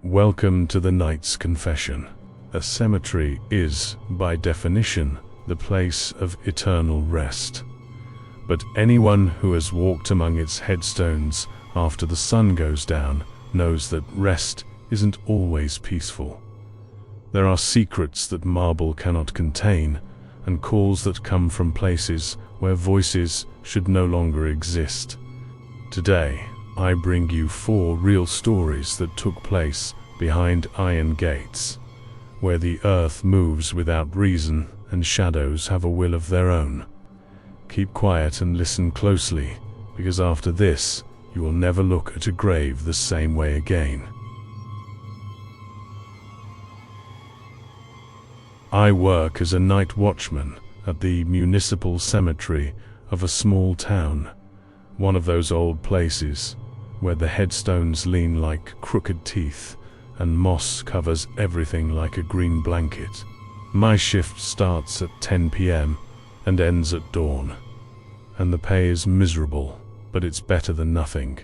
Welcome to the night's confession. A cemetery is, by definition, the place of eternal rest. But anyone who has walked among its headstones after the sun goes down knows that rest isn't always peaceful. There are secrets that marble cannot contain, and calls that come from places where voices should no longer exist. Today, I bring you 4 real stories that took place behind iron gates, where the earth moves without reason and shadows have a will of their own. Keep quiet and listen closely, because after this, you will never look at a grave the same way again. I work as a night watchman at the municipal cemetery of a small town, one of those old places where the headstones lean like crooked teeth and moss covers everything like a green blanket. My shift starts at 10 p.m. and ends at dawn, and the pay is miserable, but it's better than nothing.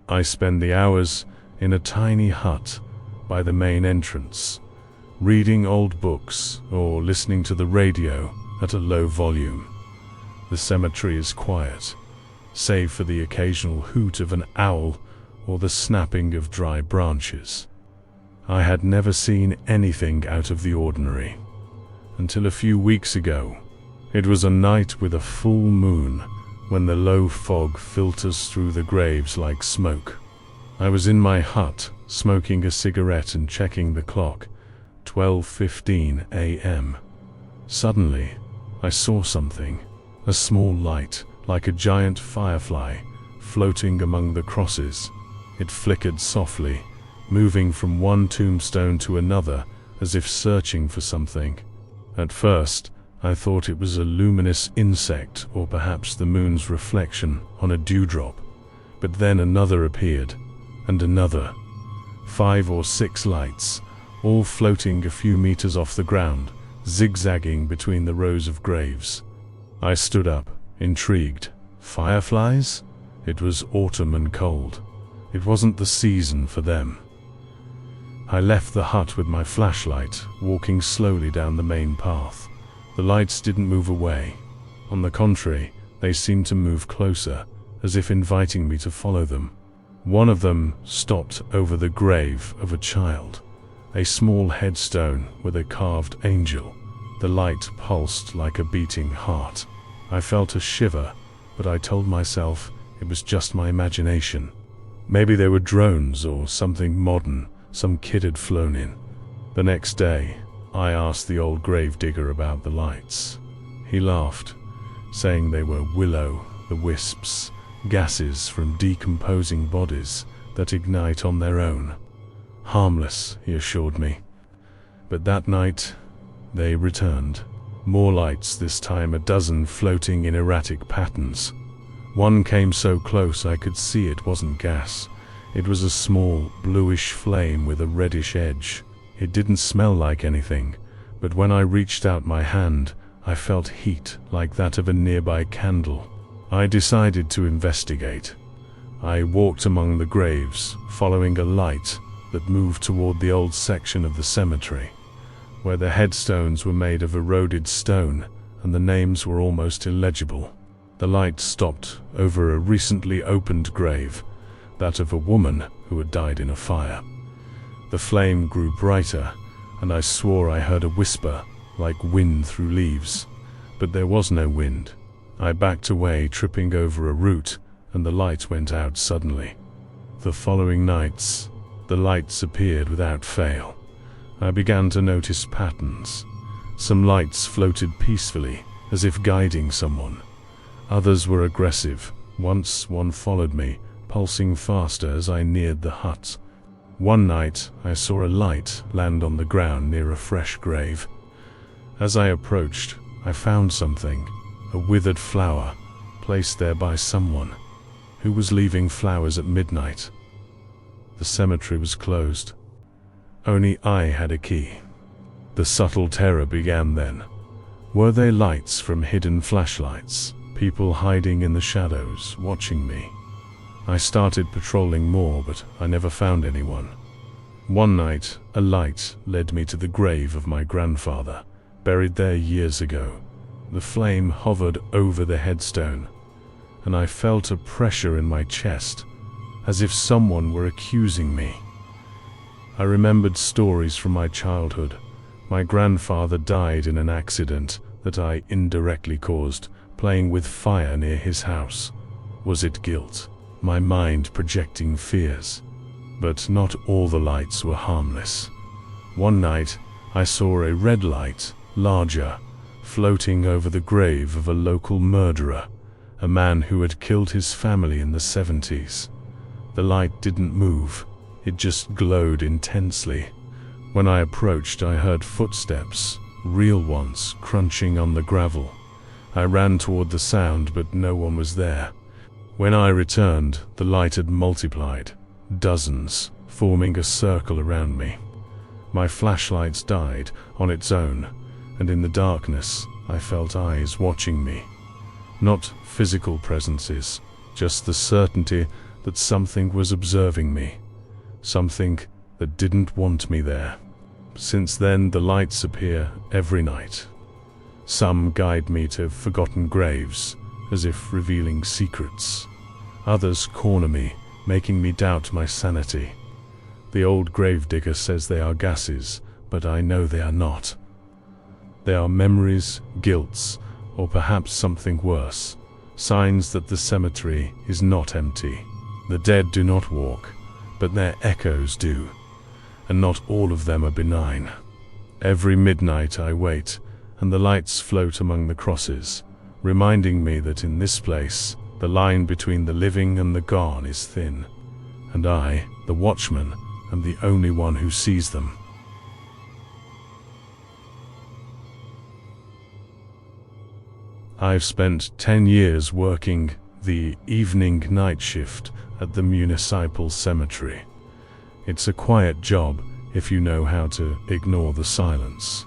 I spend the hours in a tiny hut by the main entrance, reading old books or listening to the radio at a low volume. The cemetery is quiet, save for the occasional hoot of an owl or the snapping of dry branches. I had never seen anything out of the ordinary until a few weeks ago. It was a night with a full moon when the low fog filters through the graves like smoke. I was in my hut, smoking a cigarette and checking the clock, 12:15 a.m. Suddenly, I saw something, a small light, like a giant firefly, floating among the crosses. It flickered softly, moving from one tombstone to another as if searching for something. At first, I thought it was a luminous insect or perhaps the moon's reflection on a dewdrop. But then another appeared, and another. 5 or 6 lights, all floating a few meters off the ground, zigzagging between the rows of graves. I stood up, intrigued. Fireflies? It was autumn and cold. It wasn't the season for them. I left the hut with my flashlight, walking slowly down the main path. The lights didn't move away. On the contrary, they seemed to move closer, as if inviting me to follow them. One of them stopped over the grave of a child, a small headstone with a carved angel. The light pulsed like a beating heart. I felt a shiver, but I told myself it was just my imagination. Maybe they were drones or something modern some kid had flown in. The next day, I asked the old grave digger about the lights. He laughed, saying they were will-o'-the-wisps, gases from decomposing bodies that ignite on their own. Harmless, he assured me. But that night, they returned. More lights, this time a dozen floating in erratic patterns. One came so close I could see it wasn't gas. It was a small, bluish flame with a reddish edge. It didn't smell like anything, but when I reached out my hand, I felt heat like that of a nearby candle. I decided to investigate. I walked among the graves, following a light that moved toward the old section of the cemetery, where the headstones were made of eroded stone and the names were almost illegible. The light stopped over a recently opened grave, that of a woman who had died in a fire. The flame grew brighter, and I swore I heard a whisper, like wind through leaves. But there was no wind. I backed away, tripping over a root, and the light went out suddenly. The following nights, the lights appeared without fail. I began to notice patterns. Some lights floated peacefully, as if guiding someone. Others were aggressive. Once one followed me, pulsing faster as I neared the hut. One night, I saw a light land on the ground near a fresh grave. As I approached, I found something, a withered flower, placed there by someone. Who was leaving flowers at midnight? The cemetery was closed. Only I had a key. The subtle terror began then. Were they lights from hidden flashlights? People hiding in the shadows, watching me? I started patrolling more, but I never found anyone. One night, a light led me to the grave of my grandfather, buried there years ago. The flame hovered over the headstone, and I felt a pressure in my chest, as if someone were accusing me. I remembered stories from my childhood. My grandfather died in an accident that I indirectly caused, playing with fire near his house. Was it guilt? My mind projecting fears. But not all the lights were harmless. One night, I saw a red light, larger, floating over the grave of a local murderer, a man who had killed his family in the 70s. The light didn't move, it just glowed intensely. When I approached, I heard footsteps, real ones, crunching on the gravel. I ran toward the sound, but no one was there. When I returned, the light had multiplied, dozens, forming a circle around me. My flashlights died on its own, and in the darkness, I felt eyes watching me. Not physical presences, just the certainty that something was observing me, something that didn't want me there. Since then, the lights appear every night. Some guide me to forgotten graves, as if revealing secrets. Others corner me, making me doubt my sanity. The old gravedigger says they are gases, but I know they are not. They are memories, guilts, or perhaps something worse, signs that the cemetery is not empty. The dead do not walk, but their echoes do, and not all of them are benign. Every midnight I wait, and the lights float among the crosses, reminding me that in this place, the line between the living and the gone is thin, and I, the watchman, am the only one who sees them. I've spent 10 years working the evening night shift at the municipal cemetery. It's a quiet job if you know how to ignore the silence.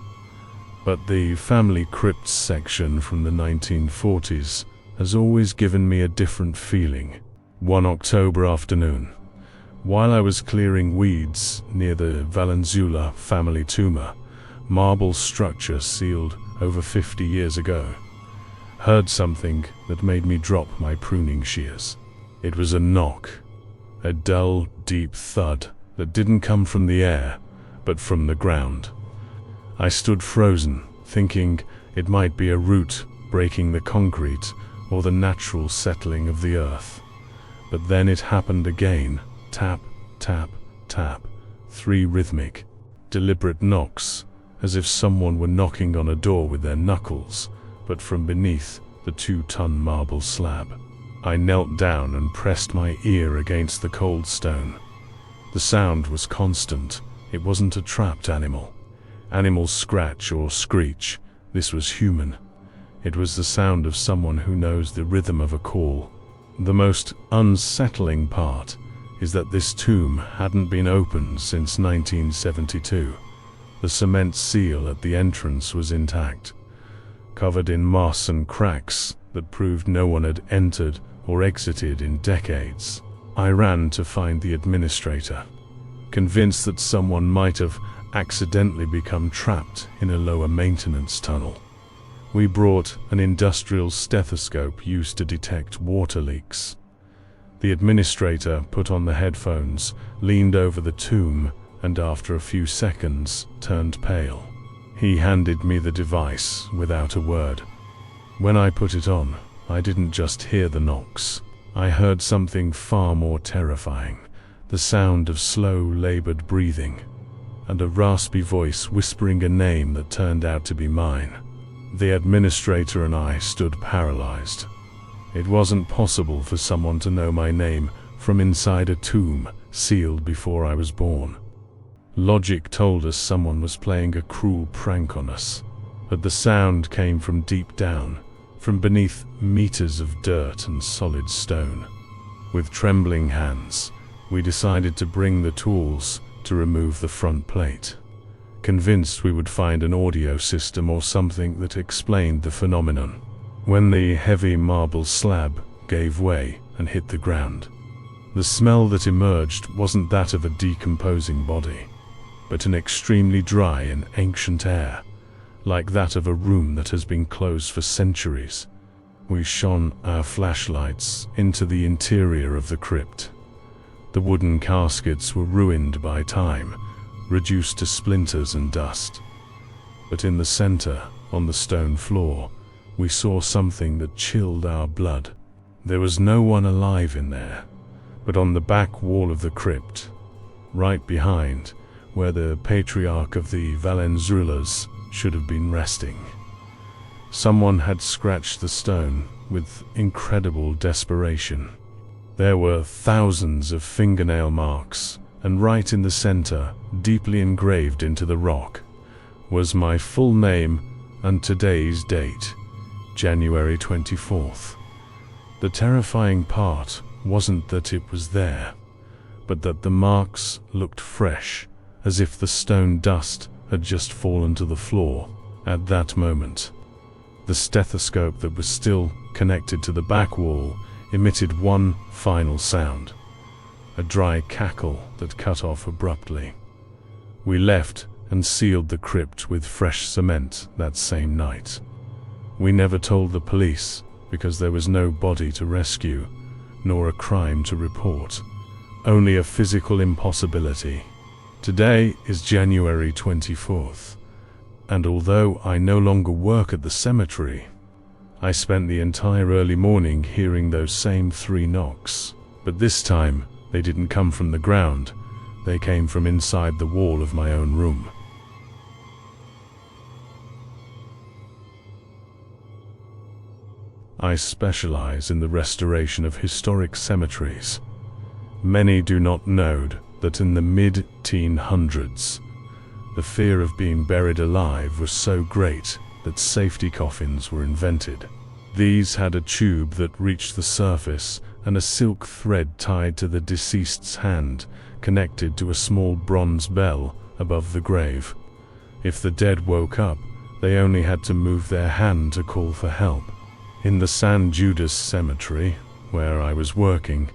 But the family crypts section from the 1940s has always given me a different feeling. One October afternoon, while I was clearing weeds near the Valenzuela family tomb, marble structure sealed over 50 years ago, heard something that made me drop my pruning shears. It was a knock, a dull, deep thud that didn't come from the air, but from the ground. I stood frozen, thinking it might be a root breaking the concrete or the natural settling of the earth. But then it happened again. Tap, tap, tap. 3 rhythmic, deliberate knocks, as if someone were knocking on a door with their knuckles, but from beneath the 2-ton marble slab. I knelt down and pressed my ear against the cold stone. The sound was constant. It wasn't a trapped animal. Animals scratch or screech. This was human. It was the sound of someone who knows the rhythm of a call. The most unsettling part is that this tomb hadn't been opened since 1972. The cement seal at the entrance was intact, covered in moss and cracks that proved no one had entered or exited in decades. I ran to find the administrator, convinced that someone might have accidentally become trapped in a lower maintenance tunnel. We brought an industrial stethoscope used to detect water leaks. The administrator put on the headphones, leaned over the tomb, and after a few seconds turned pale. He handed me the device without a word. When I put it on, I didn't just hear the knocks. I heard something far more terrifying, the sound of slow, labored breathing, and a raspy voice whispering a name that turned out to be mine. The administrator and I stood paralyzed. It wasn't possible for someone to know my name from inside a tomb sealed before I was born. Logic told us someone was playing a cruel prank on us, but the sound came from deep down, from beneath meters of dirt and solid stone. With trembling hands, we decided to bring the tools to remove the front plate, convinced we would find an audio system or something that explained the phenomenon. When the heavy marble slab gave way and hit the ground, The smell that emerged wasn't that of a decomposing body, but an extremely dry and ancient air, like that of a room that has been closed for centuries. We shone our flashlights into the interior of the crypt. The wooden caskets were ruined by time, reduced to splinters and dust. But in the center, on the stone floor, we saw something that chilled our blood. There was no one alive in there, but on the back wall of the crypt, right behind, where the patriarch of the Valenzuelas should have been resting, someone had scratched the stone with incredible desperation. There were thousands of fingernail marks, and right in the center, deeply engraved into the rock, was my full name and today's date, January 24th. The terrifying part wasn't that it was there, but that the marks looked fresh, as if the stone dust had just fallen to the floor at that moment. The stethoscope that was still connected to the back wall emitted one final sound, a dry cackle that cut off abruptly. We left and sealed the crypt with fresh cement that same night. We never told the police because there was no body to rescue, nor a crime to report, only a physical impossibility. Today is January 24th, and although I no longer work at the cemetery, I spent the entire early morning hearing those same 3 knocks, but this time they didn't come from the ground, they came from inside the wall of my own room. I specialize in the restoration of historic cemeteries. Many do not know that in the mid-1800s, the fear of being buried alive was so great that safety coffins were invented. These had a tube that reached the surface and a silk thread tied to the deceased's hand, connected to a small bronze bell above the grave. If the dead woke up, they only had to move their hand to call for help. In the San Judas Cemetery, where I was working,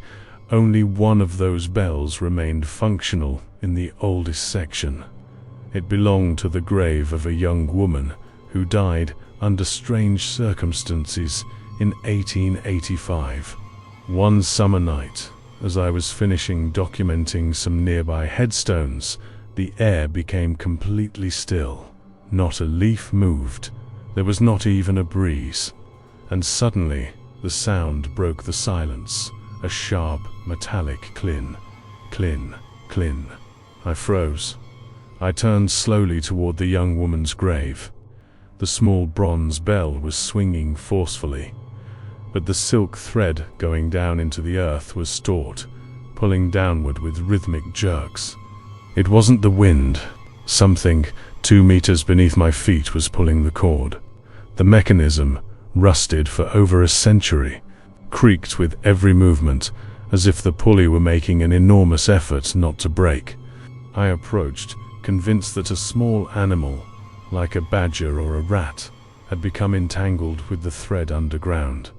only one of those bells remained functional in the oldest section. It belonged to the grave of a young woman who died under strange circumstances in 1885. One summer night, as I was finishing documenting some nearby headstones, the air became completely still. Not a leaf moved. There was not even a breeze. And suddenly, the sound broke the silence, a sharp, metallic clink, clink, clink. I froze. I turned slowly toward the young woman's grave. The small bronze bell was swinging forcefully, but the silk thread going down into the earth was taut, pulling downward with rhythmic jerks. It wasn't the wind. Something 2 meters beneath my feet was pulling the cord. The mechanism, rusted for over a century, creaked with every movement, as if the pulley were making an enormous effort not to break. I approached, convinced that a small animal, like a badger or a rat, had become entangled with the thread underground.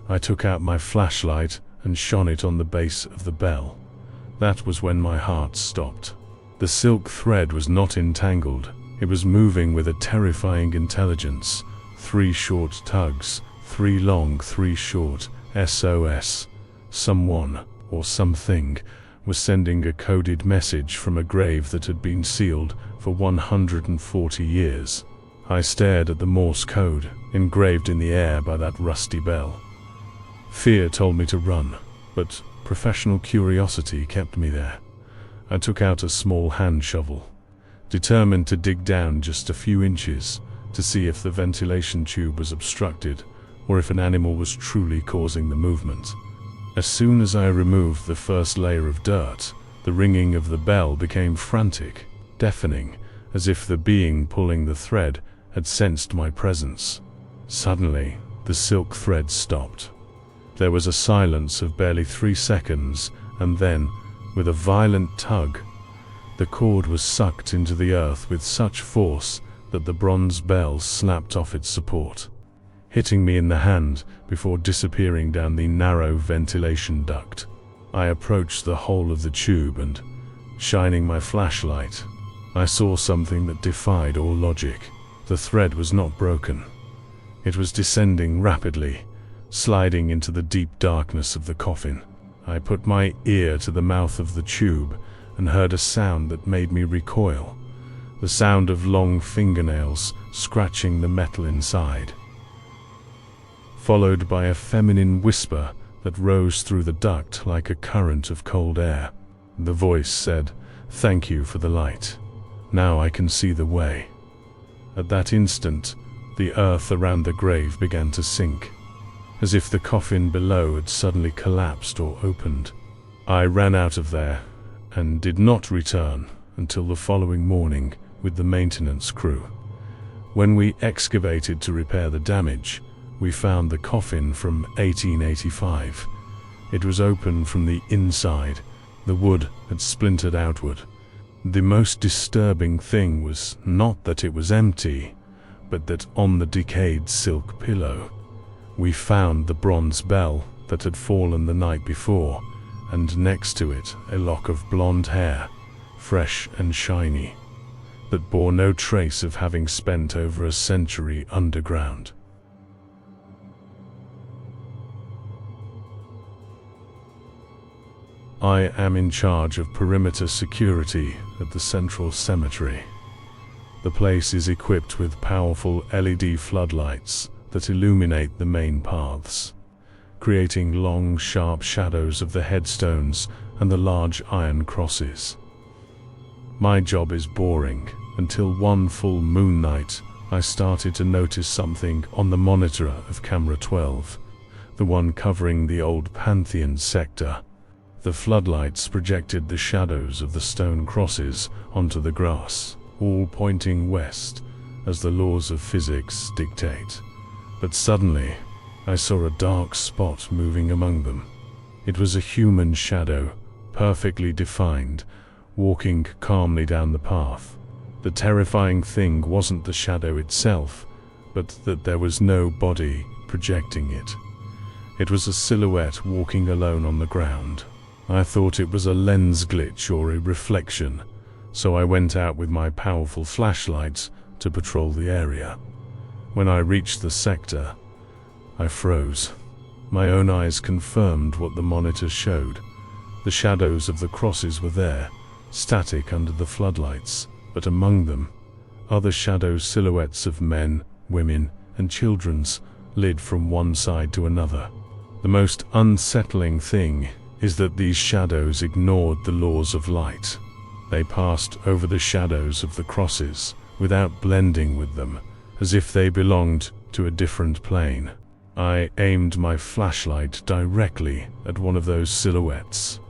I took out my flashlight and shone it on the base of the bell. That was when my heart stopped. The silk thread was not entangled. It was moving with a terrifying intelligence. 3 short tugs, 3 long, 3 short, SOS. Someone, or something, was sending a coded message from a grave that had been sealed for 140 years. I stared at the Morse code, engraved in the air by that rusty bell. Fear told me to run, but professional curiosity kept me there. I took out a small hand shovel, determined to dig down just a few inches, to see if the ventilation tube was obstructed or if an animal was truly causing the movement. As soon as I removed the first layer of dirt, the ringing of the bell became frantic, deafening, as if the being pulling the thread had sensed my presence. Suddenly, the silk thread stopped. There was a silence of barely 3 seconds, and then, with a violent tug, the cord was sucked into the earth with such force that the bronze bell snapped off its support, hitting me in the hand before disappearing down the narrow ventilation duct. I approached the hole of the tube and, shining my flashlight, I saw something that defied all logic. The thread was not broken. It was descending rapidly, sliding into the deep darkness of the coffin. I put my ear to the mouth of the tube and heard a sound that made me recoil, the sound of long fingernails scratching the metal inside, followed by a feminine whisper that rose through the duct like a current of cold air. The voice said, "Thank you for the light. Now I can see the way." At that instant, the earth around the grave began to sink, as if the coffin below had suddenly collapsed or opened. I ran out of there and did not return until the following morning with the maintenance crew. When we excavated to repair the damage, we found the coffin from 1885. It was open from the inside. The wood had splintered outward. The most disturbing thing was not that it was empty, but that on the decayed silk pillow, we found the bronze bell that had fallen the night before, and next to it a lock of blonde hair, fresh and shiny, that bore no trace of having spent over a century underground. I am in charge of perimeter security at the central cemetery. The place is equipped with powerful LED floodlights that illuminate the main paths, creating long, sharp shadows of the headstones and the large iron crosses. My job is boring until one full moon night I started to notice something on the monitor of camera 12, the one covering the old Pantheon sector. The floodlights projected the shadows of the stone crosses onto the grass, all pointing west as the laws of physics dictate. But suddenly, I saw a dark spot moving among them. It was a human shadow, perfectly defined, walking calmly down the path. The terrifying thing wasn't the shadow itself, but that there was no body projecting it. It was a silhouette walking alone on the ground. I thought it was a lens glitch or a reflection, so I went out with my powerful flashlights to patrol the area. When I reached the sector, I froze. My own eyes confirmed what the monitor showed. The shadows of the crosses were there, static under the floodlights, but among them, other shadow silhouettes of men, women, and children slid from one side to another. The most unsettling thing is that these shadows ignored the laws of light. They passed over the shadows of the crosses without blending with them, as if they belonged to a different plane. I aimed my flashlight directly at one of those silhouettes.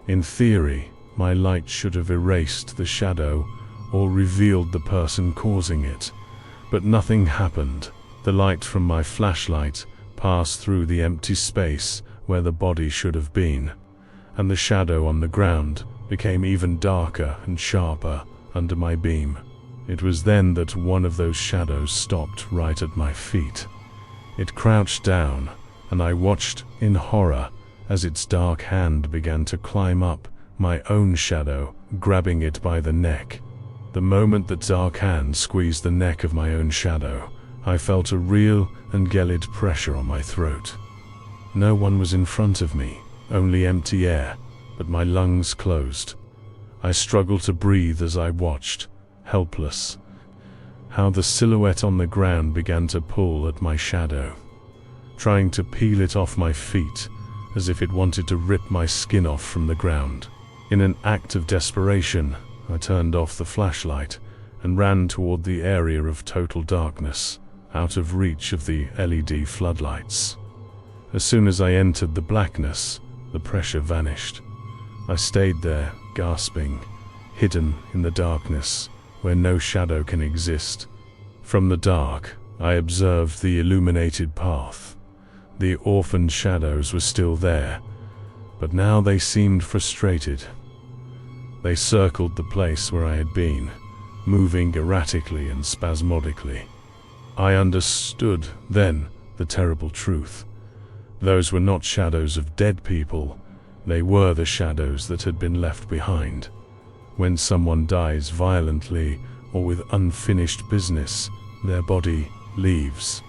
In theory, my light should have erased the shadow or revealed the person causing it, but nothing happened. The light from my flashlight passed through the empty space where the body should have been, and the shadow on the ground became even darker and sharper under my beam. It was then that one of those shadows stopped right at my feet. It crouched down, and I watched in horror as its dark hand began to climb up my own shadow, grabbing it by the neck. The moment that dark hand squeezed the neck of my own shadow, I felt a real and gelid pressure on my throat. No one was in front of me, only empty air, but my lungs closed. I struggled to breathe as I watched, helpless, how the silhouette on the ground began to pull at my shadow, trying to peel it off my feet, as if it wanted to rip my skin off from the ground. In an act of desperation, I turned off the flashlight and ran toward the area of total darkness, out of reach of the LED floodlights. As soon as I entered the blackness, the pressure vanished. I stayed there, gasping, hidden in the darkness, where no shadow can exist. From the dark, I observed the illuminated path. The orphaned shadows were still there, but now they seemed frustrated. They circled the place where I had been, moving erratically and spasmodically. I understood then the terrible truth. Those were not shadows of dead people, They were the shadows that had been left behind. When someone dies violently or with unfinished business, their body leaves.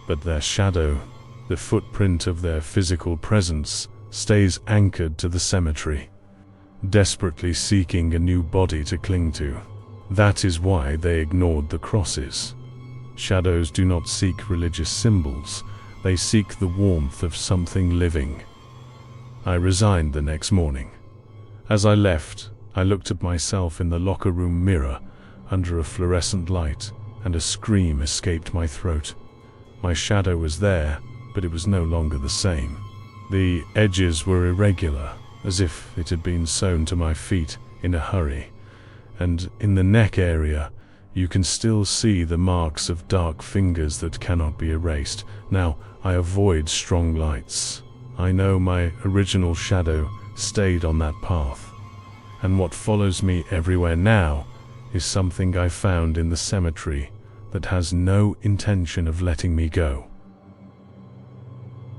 But their shadow, the footprint of their physical presence, stays anchored to the cemetery, desperately seeking a new body to cling to. That is why they ignored the crosses. Shadows do not seek religious symbols, they seek the warmth of something living. I resigned the next morning. As I left, I looked at myself in the locker room mirror under a fluorescent light, and a scream escaped my throat. My shadow was there, but it was no longer the same. The edges were irregular, as if it had been sewn to my feet in a hurry, and in the neck area, you can still see the marks of dark fingers that cannot be erased. Now, I avoid strong lights. I know my original shadow stayed on that path, and what follows me everywhere now is something I found in the cemetery that has no intention of letting me go.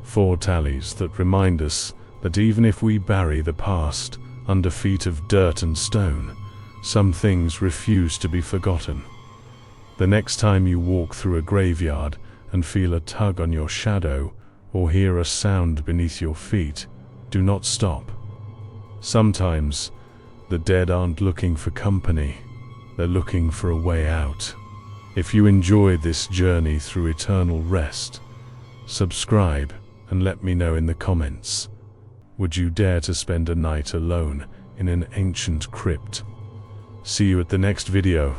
4 tallies that remind us that even if we bury the past under feet of dirt and stone, some things refuse to be forgotten. The next time you walk through a graveyard and feel a tug on your shadow or hear a sound beneath your feet, do not stop. Sometimes the dead aren't looking for company, they're looking for a way out. If you enjoy this journey through eternal rest, subscribe and let me know in the comments. Would you dare to spend a night alone in an ancient crypt? See you at the next video.